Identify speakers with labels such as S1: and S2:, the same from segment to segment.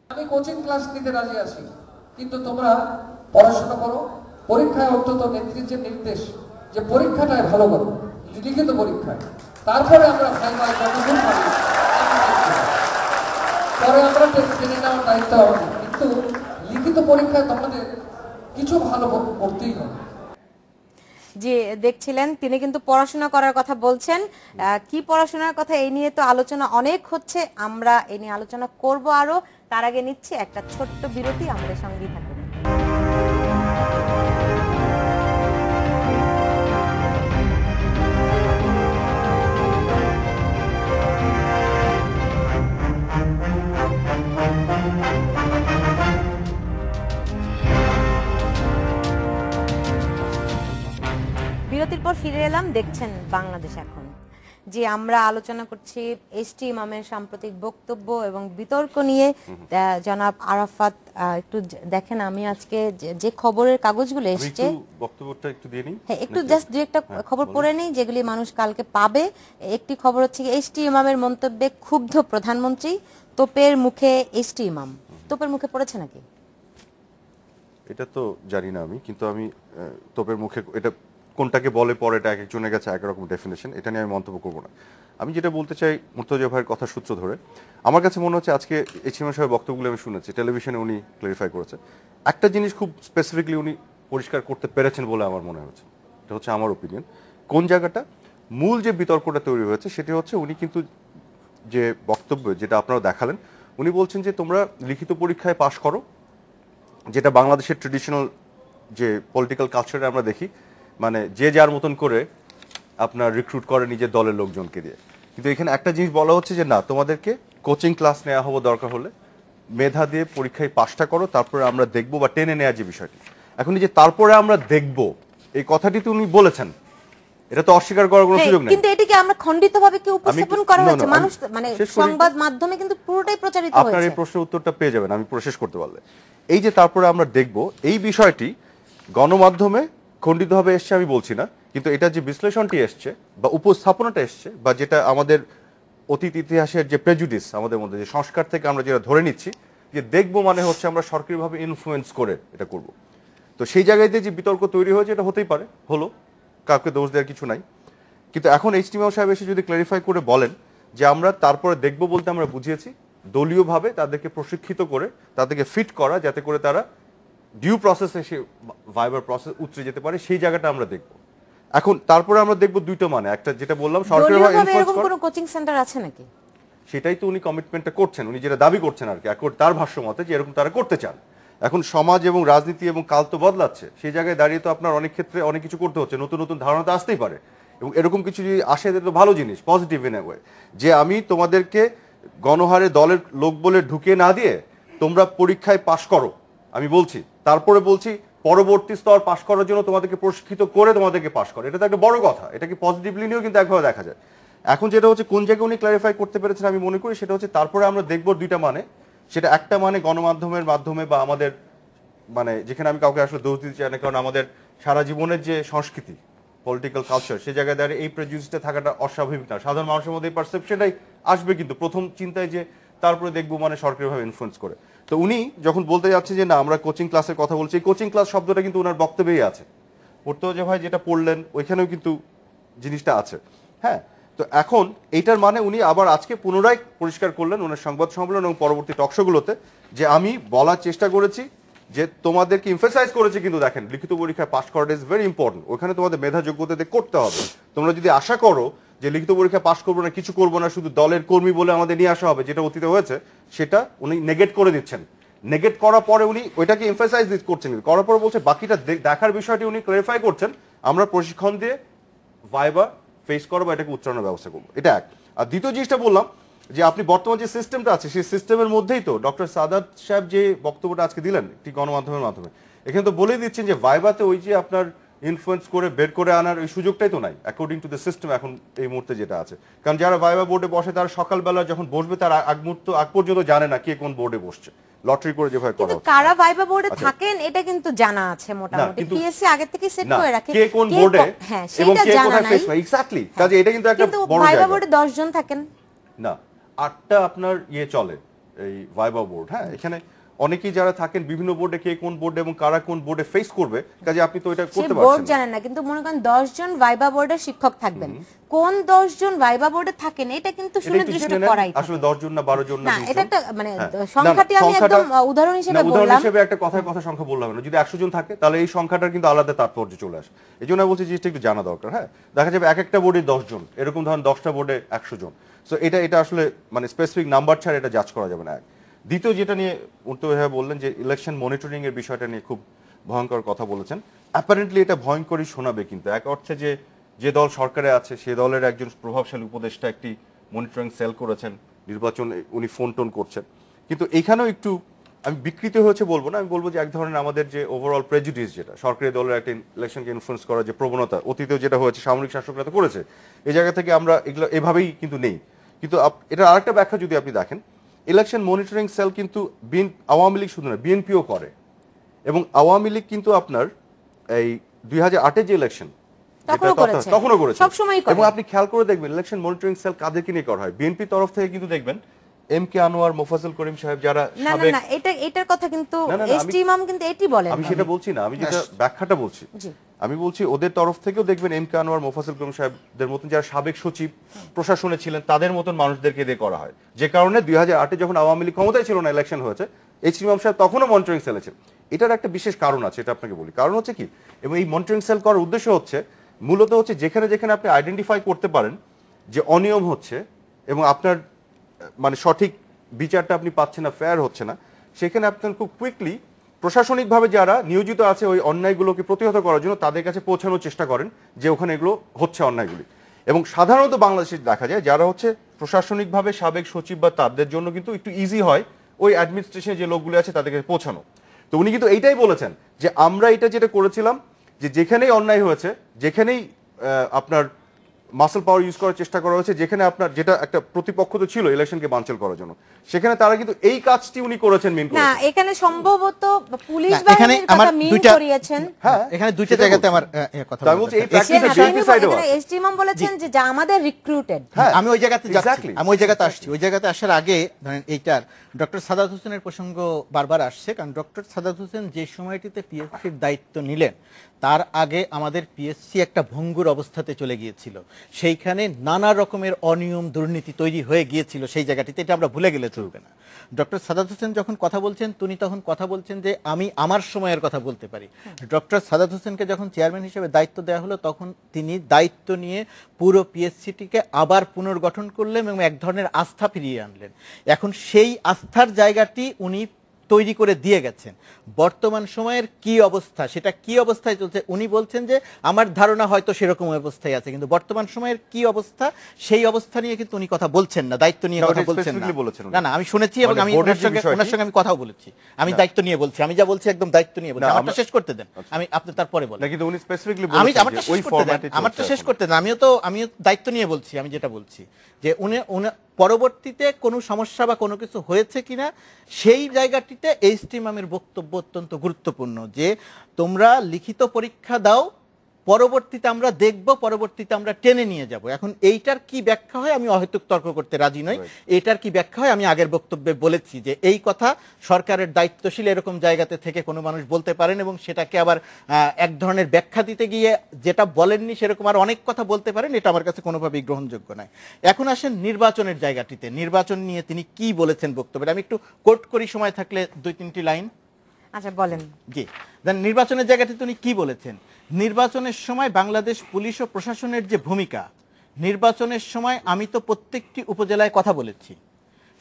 S1: আমি coaching class নিতে রাজি আছি, কিন্তু তোমরা পড়াশোনা করো, পরীক্ষায় অন্তত নেতৃত্বের নির্দেশ যে পরীক্ষাটায় ভালো করো, লিখিত পরীক্ষায়, তারপরে আমরা ফাইনাল কতদূর পারি পরে আমরা টেনে নেওয়ার দায়িত্ব হবে, কিন্তু লিখিত পরীক্ষায় তোমাদের কিছু ভালো করতেই হবে।
S2: জি, দেখছিলেন তিনি কিন্তু পড়াশোনা করার কথা বলছেন। কি পড়াশোনার কথা এই নিয়ে তো আলোচনা অনেক হচ্ছে, আমরা এই নিয়ে আলোচনা করব আরো। তার আগে নিচ্ছি একটা ছোট্ট বিরতি, আমাদের সঙ্গেই থাকুন। বিরতির পর ফিরে এলাম, দেখছেন বাংলাদেশ এখন। যে আমরা আলোচনা করছি এসটি ইমামের সাম্প্রতিক বক্তব্য এবং বিতর্ক নিয়ে। জনাব আরাফাত, একটু দেখেন, আমি আজকে যে খবরের কাগজগুলো এসছে
S3: বক্তব্যটা একটু দিয়ে নিই।
S2: হ্যাঁ, একটু জাস্ট দুই একটা খবর পড়ে নেই যেগুলি মানুষ কালকে পাবে। একটি খবর হচ্ছে এসটি ইমামের মন্তব্যে ক্ষুব্ধ প্রধানমন্ত্রী, তোপের মুখে এসটি ইমাম। তোপের মুখে পড়েছে নাকি?
S3: এটা তো জানি না আমি, কিন্তু আমি তোপের মুখে এটা কোনটাকে বলে পরে এটা একজনের কাছে একরকম ডেফিনেশন, এটা নিয়ে আমি মন্তব্য করবো না। আমি যেটা বলতে চাই মুর্তজা ভাইয়ের কথা সূত্র ধরে, আমার কাছে মনে হচ্ছে আজকে এইচ ইমাম সাহেবের বক্তব্যগুলো আমি শুনেছি, টেলিভিশনে উনি ক্লারিফাই করেছে। একটা জিনিস খুব স্পেসিফিকলি উনি পরিষ্কার করতে পেরেছেন বলে আমার মনে হচ্ছে, এটা হচ্ছে আমার ওপিনিয়ন। কোন জায়গাটা মূল যে বিতর্কটা তৈরি হয়েছে সেটি হচ্ছে উনি কিন্তু যে বক্তব্য যেটা আপনারা দেখালেন, উনি বলছেন যে তোমরা লিখিত পরীক্ষায় পাশ করো, যেটা বাংলাদেশের ট্রেডিশনাল যে পলিটিক্যাল কালচারে আমরা দেখি, মানে যে যার মতন করে আপনার রিক্রুট করে নিজের দলের লোকজনকে দিয়ে। কিন্তু এখানে একটা জিনিস বলা হচ্ছে যে না, তোমাদেরকে কোচিং ক্লাস নেওয়া হবে, দরকার হলে মেধা দিয়ে পরীক্ষায় পাশটা করো, তারপরে আমরা দেখবো, বা টেনে নেওয়া যে বিষয়টি। এখন এই যে তারপরে আমরা দেখবো এই কথাটি তো উনি বলেছেন, এটা তো অস্বীকার করার কোনো সুযোগ নেই।
S2: কিন্তু এটিকে আমরা খণ্ডিতভাবে কি উপস্থাপন করা হয়েছে? মানুষ মানে সংবাদ মাধ্যমে কিন্তু পুরোটাই প্রচারিত হয়েছে।
S3: আপনার এই প্রশ্নের উত্তরটা পেয়ে যাবেন আমি প্রশেষ করতে পারলে। এই যে তারপরে আমরা দেখব, এই বিষয়টি গণমাধ্যমে খণ্ডিতভাবে এসছে আমি বলছি না, কিন্তু এটা যে বিশ্লেষণটি এসছে বা উপস্থাপনাটা এসছে, বা যেটা আমাদের অতীত ইতিহাসের যে প্রেজুডিস আমাদের মধ্যে, যে সংস্কার থেকে আমরা যেটা ধরে নিচ্ছি যে দেখবো মানে হচ্ছে আমরা সরকারিভাবে ইনফ্লুয়েন্স করে এটা করব। তো সেই জায়গায় যে বিতর্ক তৈরি হয়েছে, এটা হতেই পারে, হলো, কাউকে দোষ দেওয়ার কিছু নাই। কিন্তু এখন এইচ.টি. ইমাম সাহেব এসে যদি ক্লারিফাই করে বলেন যে আমরা তারপরে দেখবো বলতে আমরা বুঝিয়েছি দলীয়ভাবে তাদেরকে প্রশিক্ষিত করে তাদেরকে ফিট করা, যাতে করে তারা ডিউ প্রসেসে সে ভাইবার প্রসেস উতরে যেতে পারে, সেই জায়গাটা আমরা দেখব। এখন তারপরে আমরা দেখব দুইটা, মানে একটা যেটা বললাম সরকারিভাবে ইনফ্লুয়েন্স করা,
S2: কোনো কোচিং সেন্টার আছে নাকি
S3: সেটাই তো উনি কমিটমেন্টটা করছেন, উনি যেটা দাবি করছেন আর কি, তার ভাষ্য মতে যে এরকম তারা করতে চান। এখন সমাজ এবং রাজনীতি এবং কাল তো বদলাচ্ছে, সেই জায়গায় দাঁড়িয়ে তো আপনার অনেক ক্ষেত্রে অনেক কিছু করতে হচ্ছে, নতুন নতুন ধারণা তো আসতেই পারে, এবং এরকম কিছু যদি আসে তো ভালো জিনিস, পজিটিভ ইন এ ওয়ে, যে আমি তোমাদেরকে গণহারে দলের লোক বলে ঢুকিয়ে না দিয়ে তোমরা পরীক্ষায় পাশ করো, আমি বলছি, তারপরে বলছি পরবর্তী স্তর পাশ করার জন্য তোমাদেরকে প্রশিক্ষিত করে তোমাদেরকে পাশ করে, এটা তো একটা বড় কথা, এটাকে পজিটিভলি নিয়েও কিন্তু একভাবে দেখা যায়। এখন যেটা হচ্ছে কোন জায়গায় উনি ক্লারিফাই করতে পেরেছেন আমি মনে করি সেটা হচ্ছে তারপরে আমরা দেখব দুইটা মানে, সেটা একটা মানে গণমাধ্যমের মাধ্যমে বা আমাদের মানে যেখানে আমি কাউকে আসলে দোষ দিতে চাই না, কারণ আমাদের সারা জীবনের যে সংস্কৃতি পলিটিক্যাল কালচার, সেই জায়গায় দাঁড়িয়ে এই প্রেজুডিসটা থাকাটা অস্বাভাবিক না, সাধারণ মানুষের মধ্যে এই পারসেপশনটাই আসবে, কিন্তু প্রথম চিন্তায় যে তারপরে দেখবো মানে সরকারিভাবে ইনফ্লুয়েন্স করে। তো উনি যখন বলতে যাচ্ছে যে না আমরা কোচিং ক্লাসের কথা বলছি, এই কোচিং ক্লাস শব্দটা কিন্তু ওনার বক্তব্যেই আছে, মুর্তজা ভাই যেটা পড়লেন ওইখানেও কিন্তু জিনিসটা আছে। হ্যাঁ, তো এখন এইটার মানে উনি আবার আজকে পুনরায় পরিষ্কার করলেন ওনার সংবাদ সম্মেলন এবং পরবর্তী টকশোগুলোতে যে আমি বলার চেষ্টা করেছি যে তোমাদেরকে এমফাসাইজ করেছে, কিন্তু দেখেন লিখিত পরীক্ষায় পাস করাটা ইজ ভেরি ইম্পর্টেন্ট, ওখানে তোমাদের মেধা যোগ্যতা দিয়ে করতে হবে। তোমরা যদি আশা করো যে লিখিত পরীক্ষায় পাস করবো না, কিছু করবো না, শুধু দলের কর্মী বলে আমাদের নিয়ে আসা হবে, যেটা অতীতে হয়েছে, সেটা উনি নেগেট করে দিচ্ছেন। নেগেট করার পরে উনি ওইটাকে এমফাসাইজ করছেন, করার পরে বলছে বাকিটা দেখার বিষয়টি উনি ক্লারিফাই করছেন, আমরা প্রশিক্ষণ দিয়ে ভাইবা ফেস করবো, এটাকে উচ্চারণের ব্যবস্থা করবো, এটা এক। আর দ্বিতীয় জিনিসটা বললাম যে আপনি বর্তমান যে সিস্টেমটা আছে সেই সিস্টেমের মধ্যেই তো ডক্টর সাদাত সাহেব যে বক্তব্যটা আজকে দিলেন একটি গণমাধ্যমের মাধ্যমে, এখানে তো বলেই দিচ্ছেন যে ভাইবাতে ওই যে আপনার ইনফ্লুয়েন্স করে বের করে আনার ওই সুযোগটাই তো নাই অ্যাকর্ডিং টু দ্য সিস্টেম এখন এই মুহূর্তে যেটা আছে। কারণ যারা ভাইবা বোর্ডে বসে তারা সকালবেলা যখন বসবে তার আগ পর্যন্ত জানে না কে কোন বোর্ডে বসছে, লটারি করে যেভাবে করা হচ্ছে।
S2: কারা ভাইবা বোর্ডে থাকেন এটা কিন্তু জানা আছে মোটামুটি, পিএসসি আগে থেকে সেট করে রাখে
S3: কে কোন বোর্ডে
S2: হ্যাঁ
S3: এবং
S2: সেটা
S3: কে
S2: জানা
S3: কোথায়
S2: নাই
S3: ফেস করে, এক্স্যাক্টলি। কাজে এটা কিন্তু একটা বড় জায়গা।
S2: ভাইবা বোর্ডে 10 জন থাকেন
S3: না, 8টা আপনার ইয়ে চলে, এই ভাইবা বোর্ড, হ্যাঁ এখানে অনেকেই যারা থাকেন বিভিন্ন বোর্ডে, কে কোন বোর্ডে এবং কারা কোন বোর্ডে ফেস করবে, কাজে আপনি তো এটা করতে
S2: বোর্ড
S3: পারছেন
S2: জানেন না, কিন্তু মনে করেন 10 জন ভাইবা বোর্ডের শিক্ষক থাকবেন, কোন 10 জন ভাইবা বোর্ডে থাকেন এটা কিন্তু সুনির্দিষ্ট করাই থাকে।
S3: আসলে 10 জন না 12 জন
S2: না,
S3: 20
S2: এটা
S3: জন,
S2: একটা মানে সংখ্যাটি আমি একদম উদাহরণ হিসেবে বললাম।
S3: উদাহরণ হিসেবে একটা কথা সংখ্যা বললাম না, যদি 100 জন থাকে তাহলে এই সংখ্যাটার কিন্তু আলাদা তাৎপর্য চলে আসে। এই জন্য বলছি জিনিসটা একটু জানা দরকার। হ্যাঁ, দেখা যাবে এক একটা বোর্ডে 10 জন, এরকম ধরেন 10টা বোর্ডে 100 জন। সো এটা আসলে মানে স্পেসিফিক নাম্বার ছাড়া এটা জাজ করা যাবে না। দ্বিতীয় যেটা নিয়ে মুর্তজা ভাই বললেন যে ইলেকশন মনিটরিং এর বিষয়টা নিয়ে খুব ভয়ঙ্কর কথা বলেছেন। অ্যাপারেন্টলি এটা ভয়ঙ্করই শোনাবে, কিন্তু এক অর্থে যে দল সরকারে আছে সে দলের একজন প্রভাবশালী উপদেষ্টা একটি মনিটরিং সেল করেছেন, নির্বাচন উনি ফোন টোন করছেন। কিন্তু এখানেও একটু আমি বিকৃতি হয়েছে বলবো না, আমি বলবো যে এক ধরনের আমাদের যে ওভারঅল প্রেজুডিস, যেটা সরকারি দলের একটা ইলেকশনকে ইনফ্লুয়েন্স করার যে প্রবণতা অতীতেও যেটা হয়েছে, সামরিক শাসকরা তো করেছে, এই জায়গা থেকে আমরা এগুলো এভাবেই কিন্তু নেই। কিন্তু এটা আরেকটা ব্যাখ্যা যদি আপনি দেখেন, ইলেকশন মনিটরিং সেল কিন্তু আওয়ামী লীগ শুধু না বিএনপিও করে, এবং আওয়ামী লীগ কিন্তু আপনার এই 2008-এর যে ইলেকশন তখনও করেছে, এবং আপনি খেয়াল করে দেখবেন ইলেকশন মনিটরিং সেল কাদেরকে নিয়ে করা হয়, বিএনপি তরফ থেকে কিন্তু দেখবেন এম কে আনোয়ার, মোফাজ্জল করিম সাহেব, যারা
S2: না এটার কথা কিন্তু এসটি ইমাম কিন্তু এটি বলেন।
S3: আমি সেটা বলছি না, আমি যেটা ব্যাখ্যাটা বলছি, আমি বলছি ওদের তরফ থেকেও দেখবেন এম কে আনোয়ার, মোফাজ্জল করিম সাহেবদের মতন যারা সাবেক সচিব প্রশাসনে ছিলেন, তাদের মতন মানুষদেরকে দিয়ে করা হয়। যে কারণে 2008-এ যখন আওয়ামী লীগ ক্ষমতায় ছিল না, ইলেকশন হয়েছে, এইচ ইমাম সাহেব তখনও মনিটরিং সেলে ছিলেন। এটার একটা বিশেষ কারণ আছে, এটা আপনাকে বলি। কারণ হচ্ছে কি, এবং এই মনিটরিং সেল করার উদ্দেশ্য হচ্ছে মূলত হচ্ছে যেখানে যেখানে আপনি আইডেন্টিফাই করতে পারেন যে অনিয়ম হচ্ছে এবং আপনার মানে সঠিক বিচারটা আপনি পাচ্ছেন না, ফেয়ার হচ্ছে না, সেখানে আপনার খুব কুইকলি প্রশাসনিকভাবে যারা নিয়োজিত আছে ওই অন্যায়গুলোকে প্রতিহত করার জন্য তাদের কাছে পৌঁছানোর চেষ্টা করেন যে ওখানে এগুলো হচ্ছে অন্যায়গুলি। এবং সাধারণত বাংলাদেশে দেখা যায় যারা হচ্ছে প্রশাসনিকভাবে সাবেক সচিব বা তাদের জন্য কিন্তু একটু ইজি হয় ওই অ্যাডমিনিস্ট্রেশনে যে লোকগুলো আছে তাদেরকে পৌঁছানো। তো উনি কিন্তু এইটাই বলেছেন যে আমরা এটা যেটা করেছিলাম যে যেখানেই অন্যায় হয়েছে, যেখানেই আপনার মাসল পাওয়ার ইউজ করার চেষ্টা করা হয়েছে, যেখানে আপনার যেটা একটা প্রতিপক্ষ তো ছিল ইলেকশনকে বানচাল করার জন্য, সেখানে তারা কিন্তু এই কাজটি উনি করেছেন। মিন
S2: না, এখানে সম্ভবত পুলিশ বাহিনীর কথা মিন করিয়েছেন।
S4: হ্যাঁ, এখানে দুইটা জায়গাতে আমার কথা
S3: আমি বলছি এই প্র্যাকটিসে বিএনপি সাইডেও আছে।
S2: এসটি ইমাম বলেছেন যে যা আমাদের রিক্রুটেড।
S4: আমি ওই জায়গাতে যাচ্ছি, আমি ওই জায়গাতে আসছি। ওই জায়গাতে আসার আগে ধরেন এইটার ডক্টর সাদাত হোসেনের প্রসঙ্গ বারবার আসছে, কারণ ডক্টর সাদাত হোসেন যে সময়টিতে পিএসসির দায়িত্ব নিলেন তার আগে আমাদের পিএসসি একটা ভঙ্গুর অবস্থাতে চলে গিয়েছিল, সেইখানে নানা রকমের অনিয়ম দুর্নীতি তৈরি হয়ে গিয়েছিল সেই জায়গাটিতে, এটা আমরা ভুলে গেলে চলবে না। ডক্টর সাদাত হোসেন যখন কথা বলছেন তিনি তখন কথা বলছেন যে আমি আমার সময়ের কথা বলতে পারি। ডক্টর সাদাত হোসেনকে যখন চেয়ারম্যান হিসেবে দায়িত্ব দেওয়া হলো তখন তিনি দায়িত্ব নিয়ে পুরো পিএসসিটিকে আবার পুনর্গঠন করলেন এবং এক ধরনের আস্থা ফিরিয়ে আনলেন। এখন সেই আস্থার জায়গাটি উনি তৈরি করে দিয়ে গেছেন। বর্তমান সময়ের কি অবস্থা, সেটা কি অবস্থায় চলছে উনি বলছেন যে আমার ধারণা হয়তো সেরকম অবস্থায় আছে, কিন্তু বর্তমান সময়ের কি অবস্থা সেই অবস্থা নিয়ে কিন্তু উনি কথা বলছেন না, দায়িত্ব নিয়ে কথা বলছেন না। না, আমি শুনেছি এবং আমি ওনার সঙ্গে আমি কথাও বলেছি, আমি দায়িত্ব নিয়ে বলছি, আমি যা বলছি একদম দায়িত্ব নিয়ে বলছি। আমারটা শেষ করতে দেন, আমি আপনি তারপরে বলেন।
S3: কিন্তু উনি স্পেসিফিকলি
S4: আমি
S3: বলেছেন
S4: আমারটা
S3: যে ওই ফরম্যাটে
S4: আমারটা শেষ করতে দেন, আমিও দায়িত্ব নিয়ে বলছি। আমি যেটা বলছি যে উনি পরবর্তীতে কোনো সমস্যা বা কোনো কিছু হয়েছে কিনা সেই জায়গাটিতে এইচটি ইমামের বক্তব্য অত্যন্ত গুরুত্বপূর্ণ, যে তোমরা লিখিত পরীক্ষা দাও, পরবর্তীতে আমরা দেখব, পরবর্তীতে আমরা টেনে নিয়ে যাব। এখন এইটার কি ব্যাখ্যা হয় আমি অহেতুক তর্ক করতে রাজি নই। এইটার কি ব্যাখ্যা হয় আমি আগের বক্তব্যে বলেছি যে এই কথা সরকারের দায়িত্বশীল এরকম জায়গাতে থেকে কোনো মানুষ বলতে পারেন এবং সেটাকে আবার এক ধরনের ব্যাখ্যা দিতে গিয়ে যেটা বলেননি সেরকম আর অনেক কথা বলতে পারেন, এটা আমার কাছে কোনোভাবেই গ্রহণযোগ্য নয়। এখন আসেন নির্বাচনের জায়গাটিতে, নির্বাচন নিয়ে তিনি কি বলেছেন বক্তব্যে, আমি একটু কোট করি সময় থাকলে 2-3টি লাইন।
S2: আচ্ছা বলেন।
S4: জি, নির্বাচনের জায়গাটিতে উনি কি বলেছেন, নির্বাচনের সময় বাংলাদেশ পুলিশ ও প্রশাসনের যে ভূমিকা, নির্বাচনের সময় আমি তো প্রত্যেকটি উপজেলায় কথা বলেছি,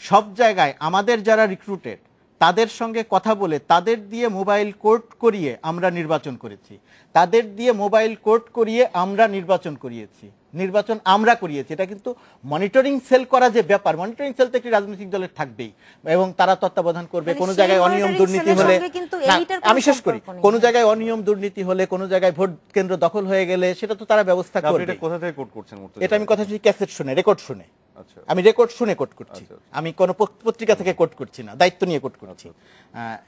S4: সব জায়গায় আমাদের যারা রিক্রুটেড তাদের সঙ্গে কথা বলে তাদের দিয়ে মোবাইল কোর্ট করিয়ে আমরা নির্বাচন করেছি, তাদের দিয়ে মোবাইল কোর্ট করিয়ে আমরা নির্বাচন করিয়েছি, নির্বাচন আমরা করিয়েছি। এটা কিন্তু মনিটরিং সেল করা যে ব্যাপার, মনিটরিং সেল তো একটি রাজনৈতিক দলের থাকবেই এবং তারা তত্ত্বাবধান করবে। কোনো জায়গায় অনিয়ম দুর্নীতি হলে, আমি শেষ করি, কোনো জায়গায় অনিয়ম দুর্নীতি হলে, কোনো জায়গায় ভোট কেন্দ্র দখল হয়ে গেলে সেটা তো তারা ব্যবস্থা করবে।
S3: কোথা থেকে কোট করছেন?
S4: এটা আমি কথা শুনি, ক্যাসেট শুনে, রেকর্ড শুনে।
S3: আচ্ছা।
S4: আমি রেকর্ড শুনে কোট করছি,
S3: আচ্ছা।
S4: আমি কোনো পত্রিকা থেকে কোট করছি না, দায়িত্ব নিয়ে কোট করছি।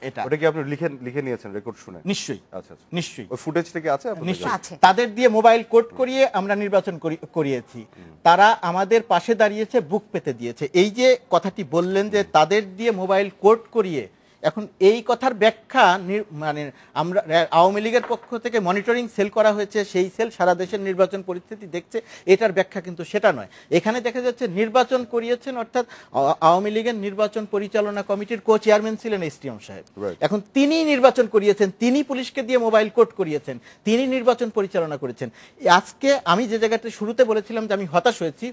S4: এটা
S3: ওটা কি আপনি লিখে নিয়েছেন রেকর্ড শুনে?
S4: নিশ্চয়ই,
S3: আচ্ছা আচ্ছা।
S4: নিশ্চয়ই,
S3: ওই ফুটেজ থেকে আছে আপনাদের
S4: নিশ্চয়ই।
S3: কাছে?
S2: আছে।
S4: তাদের দিয়ে মোবাইল কোড করিয়ে আমরা নির্বাচন করিয়েছি। তারা আমাদের পাশে দাঁড়িয়েছে, বুক পেতে দিয়েছে। এই যে কথাটি বললেন যে তাদের দিয়ে মোবাইল কোড করিয়ে, এখন এই কথার ব্যাখ্যা মানে আমরা আওয়ামী লীগের পক্ষ থেকে মনিটরিং সেল করা হয়েছে, সেই সেল সারা দেশের নির্বাচন পরিস্থিতি দেখছে, এটার ব্যাখ্যা কিন্তু সেটা নয়। এখানে দেখা যাচ্ছে নির্বাচন করিয়েছেন, অর্থাৎ আওয়ামী লীগের নির্বাচন পরিচালনা কমিটির কো চেয়ারম্যান ছিলেন এসটিএম সাহেব। এখন তিনি নির্বাচন করিয়েছেন, তিনি পুলিশকে দিয়ে মোবাইল কোড করিয়েছেন, তিনি নির্বাচন পরিচালনা করেছেন। আজকে আমি যে জায়গাতে শুরুতে বলেছিলাম যে আমি হতাশ হয়েছি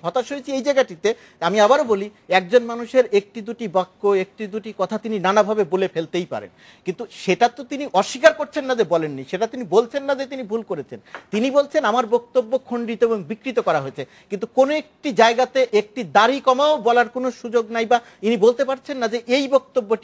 S4: এই জায়গাটিতে আমি আবারও বলি, একজন মানুষের একটি দুটি বাক্য, একটি দুটি কথা তিনি নানাভাবে বলে ফেলতেই পারেন, কিন্তু সেটা তো তিনি অস্বীকার করছেন না যে বলেননি, সেটা তিনি বলছেন না যে তিনি ভুল করেছেন। তিনি বলছেন আমার বক্তব্য খণ্ডিত এবং বিকৃত করা হয়েছে, কিন্তু কোনো একটি জায়গাতে একটি দাড়ি কমাও বলার কোনো সুযোগ নাই, বা ইনি বলতে পারছেন না যে এই বক্তব্যটি